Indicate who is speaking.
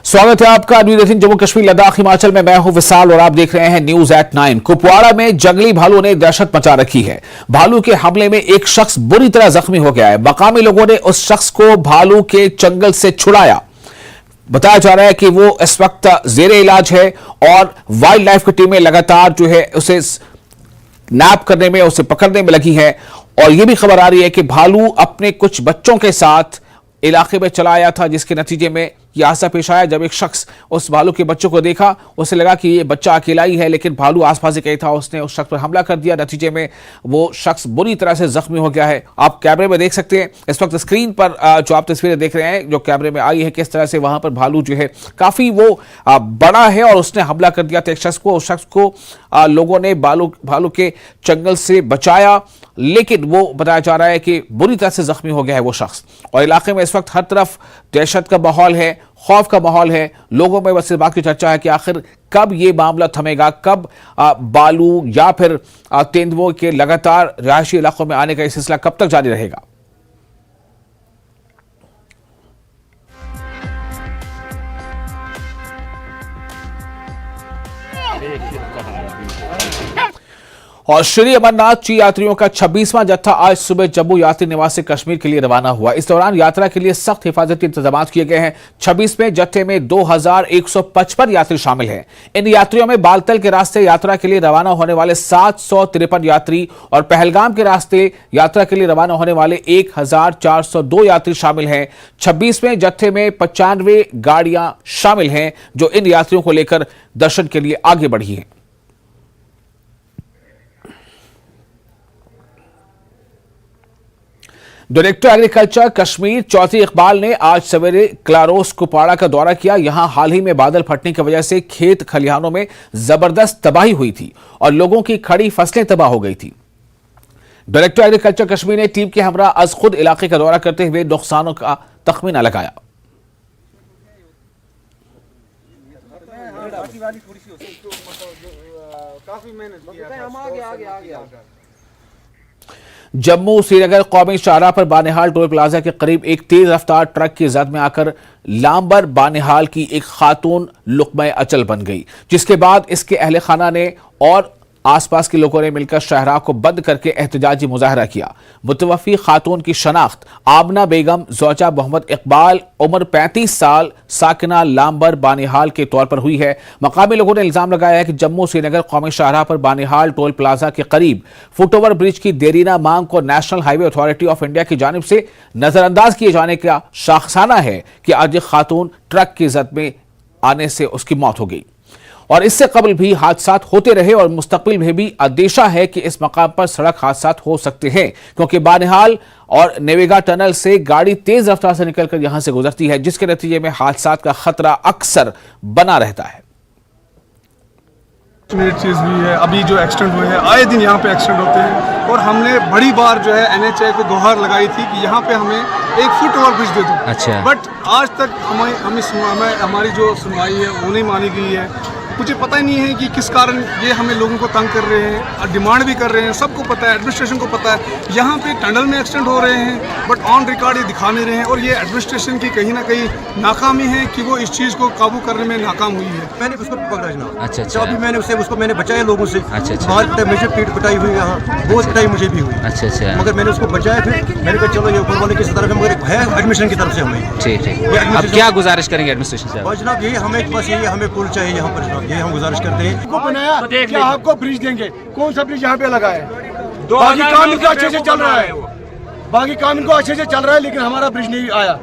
Speaker 1: स्वागत है आपका न्यूज जम्मू कश्मीर लद्दाख हिमाचल में। मैं हूं विशाल और आप देख रहे हैं न्यूज एट 9। कुपवाड़ा में जंगली भालू ने दहशत मचा रखी है। भालू के हमले में एक शख्स बुरी तरह जख्मी हो गया है। मकामी लोगों ने उस शख्स को भालू के चंगल से छुड़ाया। बताया जा रहा है कि वो इस वक्त जेरे इलाज है और वाइल्ड लाइफ की टीमें लगातार जो है उसे नैप करने में, उसे पकड़ने में लगी है। और यह भी खबर आ रही है कि भालू अपने कुछ बच्चों के साथ इलाके में चला आया था, जिसके नतीजे में यह हादसा पेश आया। जब एक शख्स उस भालू के बच्चों को देखा, उसे लगा कि ये बच्चा अकेला ही है, लेकिन भालू आसपास ही कहीं था। उसने उस शख्स पर हमला कर दिया। नतीजे में वो शख्स बुरी तरह से जख्मी हो गया है। आप कैमरे में देख सकते हैं इस वक्त स्क्रीन पर जो आप तस्वीरें देख रहे हैं, जो कैमरे में आई है, किस तरह से वहां पर भालू जो है काफी वो बड़ा है और उसने हमला कर दिया था एक शख्स को। उस शख्स को लोगों ने भालू के चंगल से बचाया, लेकिन वो बताया जा रहा है कि बुरी तरह से जख्मी हो गया है वो शख्स। और इलाके में इस वक्त हर तरफ दहशत का माहौल है, खौफ का माहौल है। लोगों में बस इस बात की चर्चा है कि आखिर कब ये मामला थमेगा, कब बालू या फिर तेंदुओं के लगातार रिहायशी इलाकों में आने का यह सिलसिला कब तक जारी रहेगा। और श्री अमरनाथ जी यात्रियों का 26वां जत्था आज सुबह जम्मू यात्री निवास से कश्मीर के लिए रवाना हुआ। इस दौरान यात्रा के लिए सख्त हिफाजती इंतजाम किए गए हैं। 26वें जत्थे में 2155 यात्री शामिल हैं। इन यात्रियों में बालतल के रास्ते यात्रा के लिए रवाना होने वाले 753 यात्री और पहलगाम के रास्ते यात्रा के लिए रवाना होने वाले 1402 यात्री शामिल हैं। 26वें जत्थे में 95 गाड़ियां शामिल हैं जो इन यात्रियों को लेकर दर्शन के लिए आगे बढ़ी हैं। डायरेक्टर एग्रीकल्चर कश्मीर चौधरी इकबाल ने आज सवेरे क्लारोस कुपवाड़ा का दौरा किया। यहां हाल ही में बादल फटने की वजह से खेत खलिहानों में जबरदस्त तबाही हुई थी और लोगों की खड़ी फसलें तबाह हो गई थी। डायरेक्टर एग्रीकल्चर कश्मीर ने टीम के हमरा अज खुद इलाके का दौरा करते हुए नुकसानों का तखमीना लगाया। जम्मू श्रीनगर कौमी शाहराह पर बानिहाल टोल प्लाजा के करीब एक तेज रफ्तार ट्रक की जद में आकर लांबर बानिहाल की एक खातून लुक़्मा अचल बन गई, जिसके बाद इसके अहले खाना ने और आसपास के लोगों ने मिलकर शाहराह को बंद करके एहतजाजी मुजाहरा किया। मुतवफ़ी खातून की शनाख्त आमना बेगम ज़ौजा मोहम्मद इकबाल उम्र 35 साल साकिना लांबर बानिहाल के तौर पर हुई है। मकामी लोगों ने इल्जाम लगाया है कि जम्मू श्रीनगर कौमी शाहराह पर बानिहाल टोल प्लाजा के करीब फुटओवर ब्रिज की देरीना मांग को national highway authority of India की जानिब से नजरअंदाज किए जाने का शाखसाना है कि आज एक खातून ट्रक की जद में आने से उसकी मौत हो गई। और इससे कबल भी हादसात होते रहे और मुस्तकबिल में भी अंदेशा है कि इस मकाम पर सड़क हादसात हो सकते हैं, क्योंकि बानिहाल और नेवेगा टनल से गाड़ी तेज रफ्तार से निकलकर यहां से गुजरती है, जिसके नतीजे में हादसात का खतरा अक्सर बना रहता है।
Speaker 2: चीज भी है, अभी जो एक्सीडेंट हुए हैं आए दिन यहाँ पे एक्सीडेंट होते हैं और हमने बड़ी बार जो है NHA को गुहार लगाई थी कि यहाँ पे हमें एक फुट ओवर ब्रिज दे दो।
Speaker 3: अच्छा।
Speaker 2: बट आज तक हमारी जो सुनवाई है वो नहीं मानी गई है। मुझे पता ही नहीं है कि किस कारण ये हमें लोगों को तंग कर रहे हैं और डिमांड भी कर रहे हैं। सबको पता है, एडमिनिस्ट्रेशन को पता है, यहाँ पे टनल में एक्सीडेंट हो रहे हैं बट ऑन रिकॉर्ड ये दिखा नहीं रहे हैं। और ये एडमिनिस्ट्रेशन की कहीं ना कहीं नाकामी है कि वो इस चीज़ को काबू करने में नाकाम हुई है।
Speaker 4: मैंने उसको पकड़ा जनाब।
Speaker 3: अच्छा अच्छा।
Speaker 4: अभी मैंने मैंने बचाया लोगों से।
Speaker 3: अच्छा अच्छा।
Speaker 4: बहुत मुझे पीठ पिटाई हुई, यहाँ बहुत पिटाई मुझे भी हुई।
Speaker 3: अच्छा अच्छा।
Speaker 4: मगर मैंने उसको बचाया, फिर मैंने कहा चलो ये ऊपर वाले की तरफ है, मगर है एडमिशन की तरफ से हमें।
Speaker 3: ठीक ठीक। अब क्या गुजारिश करेंगे एडमिनिस्ट्रेशन से?
Speaker 4: जनाब यही हमें बस यही हमें पुल चाहिए यहाँ पर जनाब, यही हम गुजारिश करते हैं।
Speaker 2: को बनाया क्या आपको ब्रिज देंगे? कौन सा ब्रिज यहाँ पे लगा है? बाकी काम इनका अच्छे से चल रहा है, बाकी काम इनको अच्छे से चल रहा है, लेकिन हमारा ब्रिज नहीं आया।